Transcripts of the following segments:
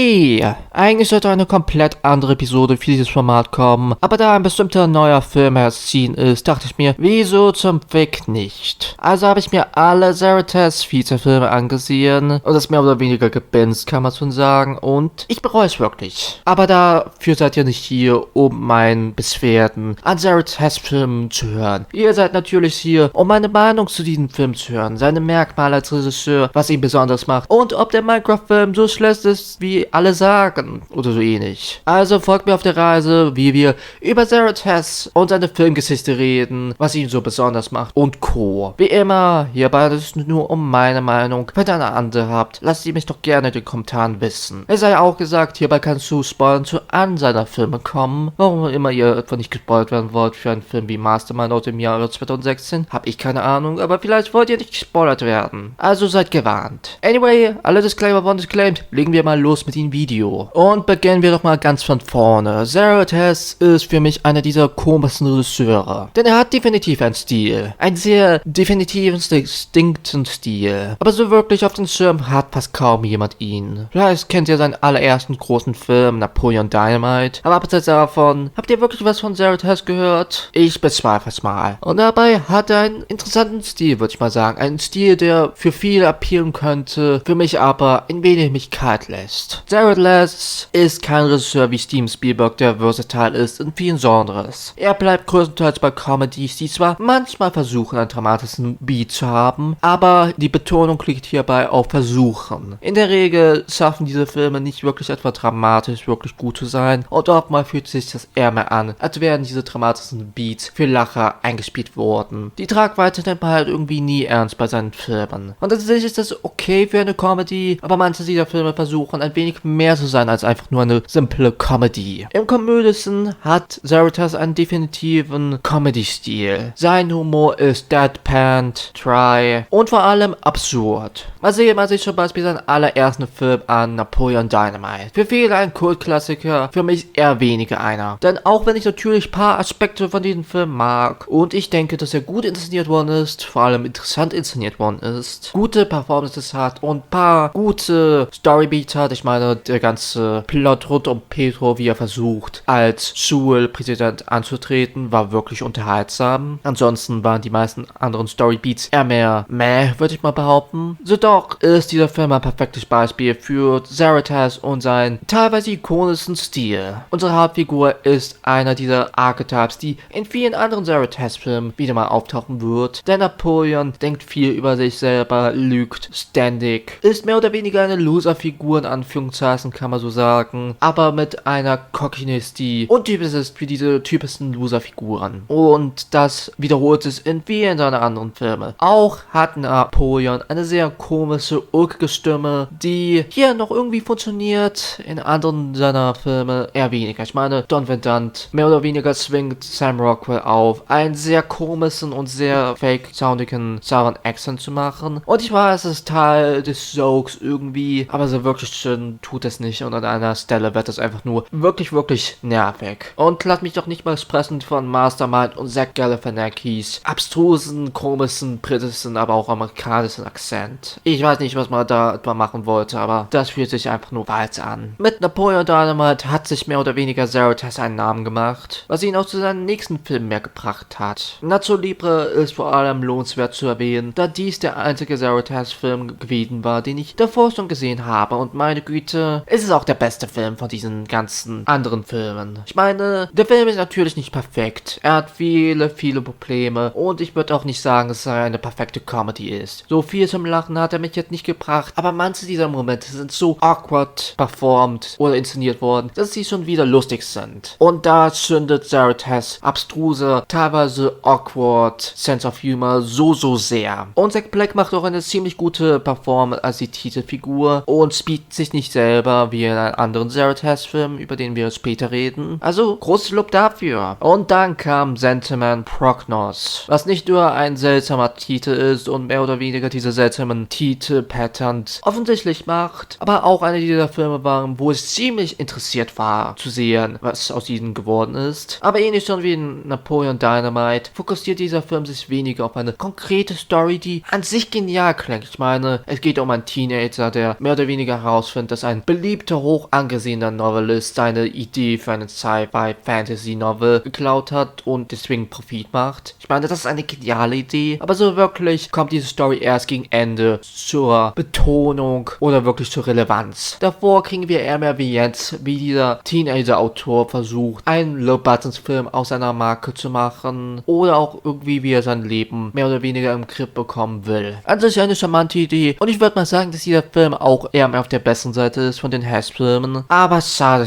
Hey, eigentlich sollte eine komplett andere Episode für dieses Format kommen, aber da ein bestimmter neuer Film erschienen ist, dachte ich mir, wieso zum Fick nicht? Also habe ich mir alle Zarathas Vize-Filme angesehen und das mehr oder weniger gebinged, kann man schon sagen, und ich bereue es wirklich. Aber dafür seid ihr nicht hier, um meinen Beschwerden an Zarathas Filmen zu hören. Ihr seid natürlich hier, um meine Meinung zu diesem Film zu hören, seine Merkmale als Regisseur, was ihn besonders macht und ob der Minecraft-Film so schlecht ist, wie alle sagen, oder so ähnlich. Also folgt mir auf der Reise, wie wir über Zarathas und seine Filmgeschichte reden, was ihn so besonders macht und Co. Wie immer, hierbei ist es nur um meine Meinung. Wenn ihr eine andere habt, lasst sie mich doch gerne in den Kommentaren wissen. Es sei auch gesagt, hierbei kannst du Spoilern zu an seiner Filme kommen. Warum immer ihr etwa nicht gespoilt werden wollt für einen Film wie Mastermind aus dem Jahre 2016, habe ich keine Ahnung, aber vielleicht wollt ihr nicht gespoilert werden. Also seid gewarnt. Anyway, alle Disclaimer von Disclaimed, legen wir mal los mit dem Video. Und beginnen wir doch mal ganz von vorne. Zarathas ist für mich einer dieser komischen Regisseure. Denn er hat definitiv einen Stil. Einen sehr definitiven, distinkten Stil. Aber so wirklich auf den Schirm hat fast kaum jemand ihn. Vielleicht kennt ihr seinen allerersten großen Film, Napoleon Dynamite. Aber abseits davon, habt ihr wirklich was von Zarathas gehört? Ich bezweifle es mal. Und dabei hat er einen interessanten Stil, würde ich mal sagen. Einen Stil, der für viele appealen könnte, für mich aber ein wenig mich kalt lässt. Zarathas ist kein Regisseur wie Steven Spielberg, der versatile ist in vielen Genres. Er bleibt größtenteils bei Comedies, die zwar manchmal versuchen, einen dramatischen Beat zu haben, aber die Betonung liegt hierbei auf Versuchen. In der Regel schaffen diese Filme nicht wirklich etwa dramatisch wirklich gut zu sein und oftmals fühlt sich das eher mehr an, als wären diese dramatischen Beats für Lacher eingespielt worden. Die Tragweite nimmt man halt irgendwie nie ernst bei seinen Filmen. Und tatsächlich ist das okay für eine Comedy, aber manche dieser Filme versuchen ein wenig mehr zu sein als einfach nur eine simple Comedy. Im Komödischen hat Zarathas einen definitiven Comedy-Stil. Sein Humor ist deadpan, dry und vor allem absurd. Mal sehen wir sich zum Beispiel seinen allerersten Film an, Napoleon Dynamite. Für viele ein Kultklassiker, für mich eher weniger einer. Denn auch wenn ich natürlich ein paar Aspekte von diesem Film mag und ich denke, dass er gut inszeniert worden ist, vor allem interessant inszeniert worden ist, gute Performances hat und ein paar gute Storybeats hat. Ich meine, der ganze Plot rund um Pedro, wie er versucht, als Schulpräsident anzutreten, war wirklich unterhaltsam. Ansonsten waren die meisten anderen Storybeats eher mehr meh, würde ich mal behaupten. So doch ist dieser Film ein perfektes Beispiel für Zarathas und seinen teilweise ikonischen Stil. Unsere Hauptfigur ist einer dieser Archetypes, die in vielen anderen Zarathas-Filmen wieder mal auftauchen wird. Der Napoleon denkt viel über sich selber, lügt ständig, ist mehr oder weniger eine Loser-Figur, in Anführungszeichen kann man so sagen, aber mit einer Cockiness, die untypisch ist für diese typischen Loser-Figuren. Und das wiederholt sich in vielen seiner anderen Filme. Auch hat Napoleon eine sehr komische, ulkige Stimme, die hier noch irgendwie funktioniert, in anderen seiner Filme eher weniger. Ich meine, Don Van Dunt mehr oder weniger zwingt Sam Rockwell auf, einen sehr komischen und sehr fake-soundigen Southern Accent zu machen. Und ich weiß, es ist Teil des Jokes irgendwie, aber so wirklich schön tut es nicht und an einer Stelle wird es einfach nur wirklich, wirklich nervig. Und lasst mich doch nicht mal sprechen von Mastermind und Zach Galifianakis abstrusen, komischen, britischen, aber auch amerikanischen Akzent. Ich weiß nicht, was man da etwa machen wollte, aber das fühlt sich einfach nur falsch an. Mit Napoleon Dynamite hat sich mehr oder weniger Zarathas einen Namen gemacht, was ihn auch zu seinen nächsten Filmen mehr gebracht hat. Nacho Libre ist vor allem lohnenswert zu erwähnen, da dies der einzige Zarathas-Film gewesen war, den ich davor schon gesehen habe und meine Güte, ist es auch der beste Film von diesen ganzen anderen Filmen. Ich meine, der Film ist natürlich nicht perfekt. Er hat viele, viele Probleme und ich würde auch nicht sagen, dass er eine perfekte Comedy ist. So viel zum Lachen hat er mich jetzt nicht gebracht, aber manche dieser Momente sind so awkward performt oder inszeniert worden, dass sie schon wieder lustig sind. Und da zündet Zarathas abstruse, teilweise awkward Sense of Humor so sehr. Und Jack Black macht auch eine ziemlich gute Performance als die Titelfigur und spielt sich nicht selber wie in einem anderen Zarathas-Film, über den wir später reden. Also großes Lob dafür. Und dann kam Gentleman Prognos, was nicht nur ein seltsamer Titel ist und mehr oder weniger diese seltsamen Titel Repeat-Patterns offensichtlich macht, aber auch eine dieser Filme waren, wo es ziemlich interessiert war, zu sehen, was aus ihnen geworden ist. Aber ähnlich schon wie in Napoleon Dynamite fokussiert dieser Film sich weniger auf eine konkrete Story, die an sich genial klingt. Ich meine, es geht um einen Teenager, der mehr oder weniger herausfindet, dass ein beliebter, hoch angesehener Novelist seine Idee für eine Sci-Fi-Fantasy-Novel geklaut hat und deswegen Profit macht. Ich meine, das ist eine geniale Idee, aber so wirklich kommt diese Story erst gegen Ende zur Betonung oder wirklich zur Relevanz. Davor kriegen wir eher mehr wie jetzt, wie dieser Teenager-Autor versucht, einen Low-Buttons-Film aus seiner Marke zu machen oder auch irgendwie, wie er sein Leben mehr oder weniger im Griff bekommen will. An sich eine charmante Idee und ich würde mal sagen, dass dieser Film auch eher mehr auf der besseren Seite ist von den Hass-Filmen, aber schade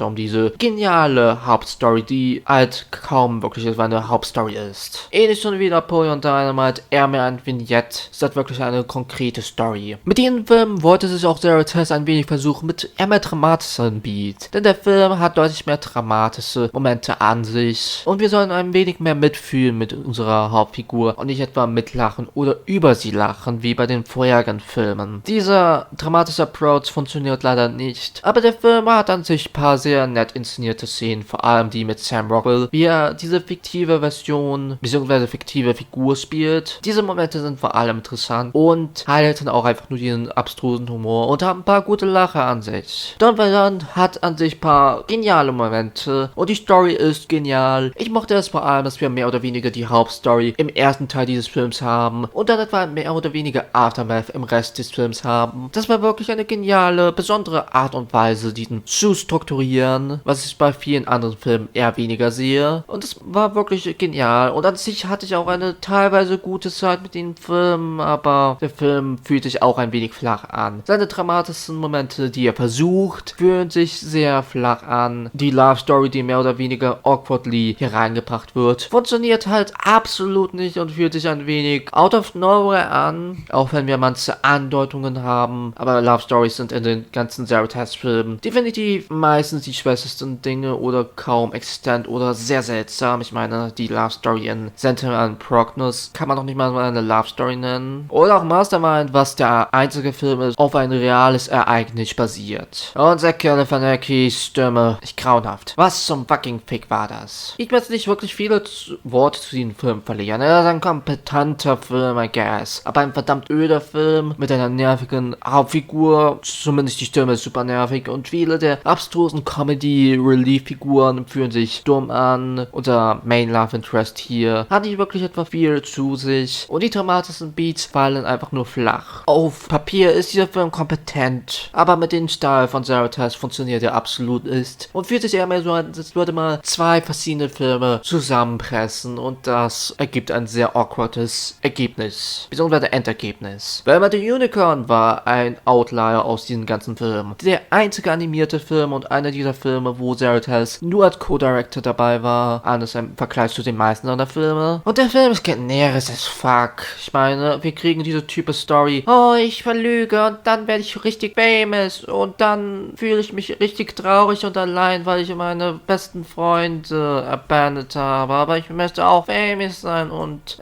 um diese geniale Hauptstory, die halt kaum wirklich eine Hauptstory ist. Ähnlich schon wie Napoleon Dynamite, eher mehr ein Vignette, statt wirklich eine konkrete Story. Mit diesem Film wollte sich auch Zero Test ein wenig versuchen mit eher mehr dramatischeren Beats, denn der Film hat deutlich mehr dramatische Momente an sich und wir sollen ein wenig mehr mitfühlen mit unserer Hauptfigur und nicht etwa mitlachen oder über sie lachen, wie bei den vorherigen Filmen. Dieser dramatische Approach funktioniert leider nicht, aber der Film hat an sich ein paar sehr nett inszenierte Szenen, vor allem die mit Sam Rockwell, wie er diese fiktive Version bzw. fiktive Figur spielt. Diese Momente sind vor allem interessant und highlighten auch einfach nur diesen abstrusen Humor und haben ein paar gute Lacher an sich. Don Valent hat an sich ein paar geniale Momente und die Story ist genial. Ich mochte es vor allem, dass wir mehr oder weniger die Hauptstory im ersten Teil dieses Films haben und dann etwa mehr oder weniger Aftermath im Rest des Films haben. Das war wirklich eine geniale, besondere Art und Weise, diesen zu strukturieren, was ich bei vielen anderen Filmen eher weniger sehe. Und es war wirklich genial. Und an sich hatte ich auch eine teilweise gute Zeit mit dem Film, aber der Film fühlt sich auch ein wenig flach an. Seine dramatischen Momente, die er versucht, fühlen sich sehr flach an. Die Love Story, die mehr oder weniger awkwardly hier reingebracht wird, funktioniert halt absolut nicht und fühlt sich ein wenig out of nowhere an, auch wenn wir manche Andeutungen haben, aber Love Stories sind in den ganzen Zero Test Filmen definitiv meistens die schwächesten Dinge oder kaum existent oder sehr seltsam. Ich meine, die Love Story in Center and Prognus kann man doch nicht mal eine Love Story nennen. Oder auch Mastermind, was der einzige Film ist, auf ein reales Ereignis basiert. Und Zach Galifianakis Stimme, echt grauenhaft. Was zum fucking Fick war das? Ich möchte nicht wirklich viele Worte zu diesem Film verlieren. Er ist ein kompetenter Film, I guess. Aber ein verdammt öder Film mit einer nervigen Hauptfigur. Zumindest die Stimme ist super nervig und viele der abstrusen Comedy-Relief-Figuren fühlen sich dumm an. Unser Main Love Interest hier hat nicht wirklich etwa viel zu sich und die dramatischen Beats fallen einfach nur flach. Auf Papier ist dieser Film kompetent, aber mit dem Style von Zero Test funktioniert er absolut nicht und fühlt sich eher mehr so an, als würde man zwei verschiedene Filme zusammenpressen und das ergibt ein sehr awkwardes Ergebnis, beziehungsweise Endergebnis. Velma the Unicorn war ein Outlier aus diesem ganzen Film. Der einzige animierte Film und einer dieser Filme, wo Zero Test nur als Co-Director dabei war, anders im Vergleich zu den meisten seiner Filme. Und der Film ist generisch as fuck. Ich meine, wir kriegen diese Type Story, oh, ich verlüge und dann werde ich richtig famous und dann fühle ich mich richtig traurig und allein, weil ich meine besten Freunde abandoned habe, aber ich möchte auch famous sein und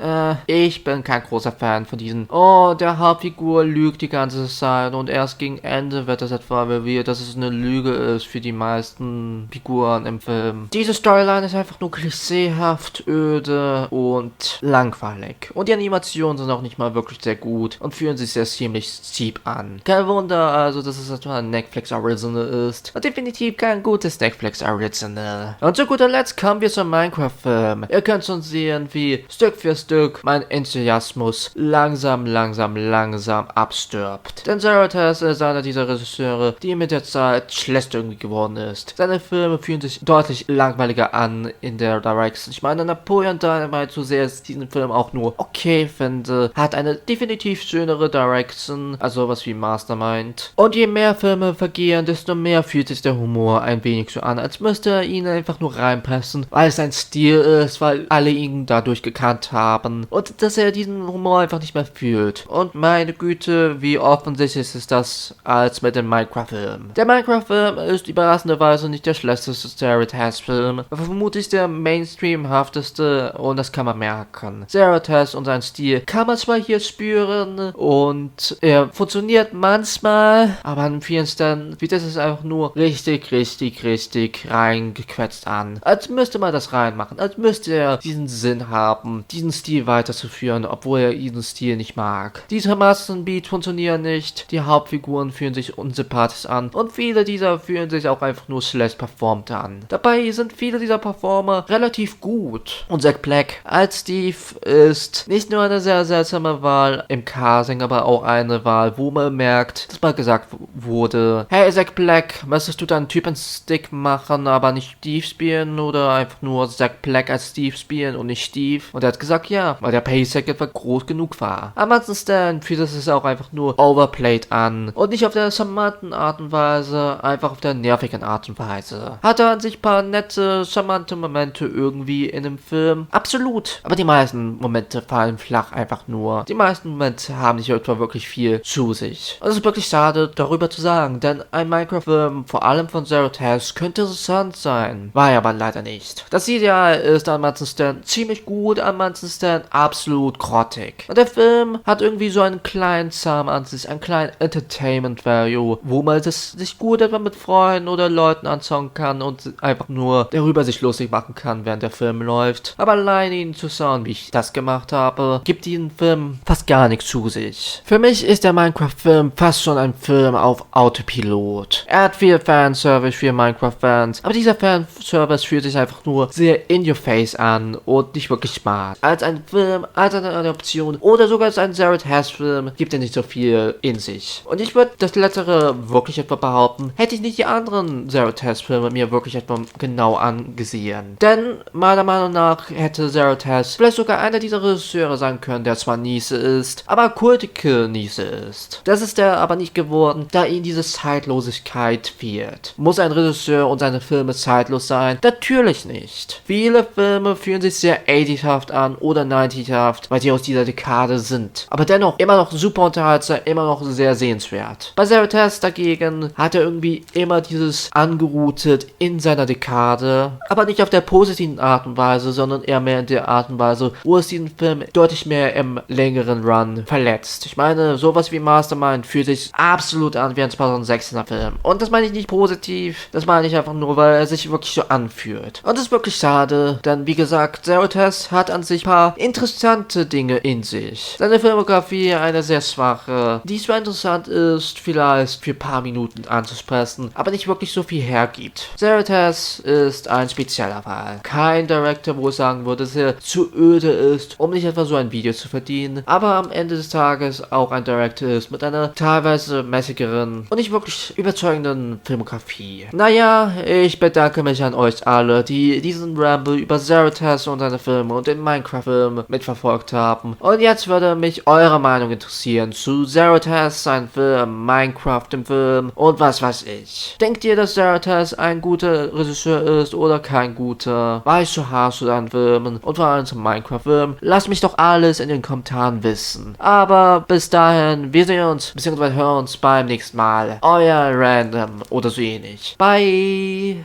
ich bin kein großer Fan von diesen, oh, der Hauptfigur lügt die ganze Zeit und erst gegen Ende wird das etwa revealed, dass es eine Lüge ist für die meisten Figuren im Film. Diese Storyline ist einfach nur klischeehaft, öde und langweilig. Und die Animationen sind auch nicht mal wirklich sehr gut und fühlen sich sehr ziemlich cheap an. Kein Wunder also, dass es etwa ein Netflix Original ist. Und definitiv kein gutes Netflix Original. Und zu guter Letzt kommen wir zum Minecraft-Film. Ihr könnt schon sehen, wie Stück für Stück mein Enthusiasmus langsam abstirbt. Denn Zero Test ist einer dieser Regisseure, die mit der Zeit schlecht irgendwie geworden ist. Seine Filme fühlen sich deutlich langweiliger an in der Direction. Ich meine, Napoleon Dynamite, so sehr ich diesen Film auch nur okay finde, hat eine definitiv schönere Direction, also was wie Mastermind. Und je mehr Filme vergehen, desto mehr fühlt sich der Humor ein wenig so an, als müsste er ihn einfach nur reinpressen, weil es sein Stil ist, weil alle ihn dadurch gekannt haben und dass er diesen Humor einfach nicht mehr fühlt. Und meine Güte, wie offensichtlich ist das als mit dem Minecraft-Film. Der Minecraft-Film ist überraschenderweise nicht der schlechteste Zero Test-Film, aber vermutlich der mainstreamhafteste und das kann man merken. Zero Test und sein Stil kann man zwar hier spüren, an und er funktioniert manchmal, aber an vielen Stellen fühlt es einfach nur richtig reingequetscht an. Als müsste man das reinmachen, als müsste er diesen Sinn haben, diesen Stil weiterzuführen, obwohl er diesen Stil nicht mag. Die Massenbeats funktionieren nicht, die Hauptfiguren fühlen sich unsympathisch an und viele dieser fühlen sich auch einfach nur schlecht performt an. Dabei sind viele dieser Performer relativ gut. Und Jack Black als Steve ist nicht nur eine sehr seltsame Wahl im Casting, aber auch eine Wahl, wo man merkt, dass mal gesagt wurde, hey Jack Black, möchtest du deinen Typen Stick machen, aber nicht Steve spielen oder einfach nur Jack Black als Steve spielen und nicht Steve? Und er hat gesagt, ja, weil der Paycheck etwa groß genug war. Am manchen Stellen fühlt es sich auch einfach nur overplayed an und nicht auf der charmanten Art und Weise, einfach auf der nervigen Art und Weise. Hatte an sich ein paar nette, charmante Momente irgendwie in dem Film. Absolut. Aber die meisten Momente fallen flach einfach nur. Die meisten Momente haben nicht etwa wirklich viel zu sich. Und es ist wirklich schade, darüber zu sagen, denn ein Minecraft-Film, vor allem von Zero Test, könnte interessant sein. War ja aber leider nicht. Das Ideal ist an manchen Stellen ziemlich gut, an manchen Stellen absolut grottig. Und der Film hat irgendwie so einen kleinen Charme an sich, einen kleinen Entertainment-Value, wo man das sich gut etwa mit Freunden oder Leuten anschauen kann und einfach nur darüber sich lustig machen kann, während der Film läuft. Aber allein ihn zu schauen, wie ich das gemacht habe, gibt diesen Film fast gar nichts zu sich. Für mich ist der Minecraft-Film fast schon ein Film auf Autopilot. Er hat viel Fanservice für Minecraft-Fans, aber dieser Fanservice fühlt sich einfach nur sehr in your face an und nicht wirklich smart. Als ein Film, als eine Adaption oder sogar als ein Zero Test Film gibt er nicht so viel in sich. Und ich würde das Letztere wirklich etwa behaupten, hätte ich nicht die anderen Zero Test Filme mir wirklich etwa genau angesehen. Denn meiner Meinung nach hätte Zero Test vielleicht sogar einer dieser Regisseure sein können, der zwar Niese ist, aber kultige Niese ist. Das ist er aber nicht geworden, da ihm diese Zeitlosigkeit fehlt. Muss ein Regisseur und seine Filme zeitlos sein? Natürlich nicht. Viele Filme fühlen sich sehr 80-haft an oder 90-haft, weil sie aus dieser Dekade sind. Aber dennoch immer noch super unterhaltsam, immer noch sehr sehenswert. Bei Zero Test dagegen hat er irgendwie immer dieses angeroutet in seiner Dekade, aber nicht auf der positiven Art und Weise, sondern eher mehr in der Art und Weise, wo es diesen Film deutlich mehr im längeren Run verletzt. Ich meine, sowas wie Mastermind fühlt sich absolut an wie ein 2016er Film. Und das meine ich nicht positiv, das meine ich einfach nur, weil er sich wirklich so anfühlt. Und das ist wirklich schade, denn wie gesagt, Zero Test hat an sich ein paar interessante Dinge in sich. Seine Filmografie eine sehr schwache, die zwar interessant ist, vielleicht für ein paar Minuten anzusprechen, aber nicht wirklich so viel hergibt. Zero Test ist ein spezieller Fall. Kein Director, wo ich sagen würde, dass er zu öde ist, um nicht etwa so ein Video zu verdienen, aber am Ende des Tages auch ein Director ist mit einer teilweise mäßigeren und nicht wirklich überzeugenden Filmografie. Naja, ich bedanke mich an euch alle, die diesen Ramble über Zero Test und seine Filme und den Minecraft-Film mitverfolgt haben. Und jetzt würde mich eure Meinung interessieren zu Zero Test, sein Film, Minecraft im Film und was weiß ich. Denkt ihr, dass Zero Test ein guter Regisseur ist oder kein guter? War ich zu hart zu seinen Filmen und vor allem zum Minecraft-Film? Lasst mich doch alles in den Kommentaren wissen. Aber bis dahin, wir sehen uns bzw. hören uns beim nächsten Mal. Euer Random oder so ähnlich. Bye!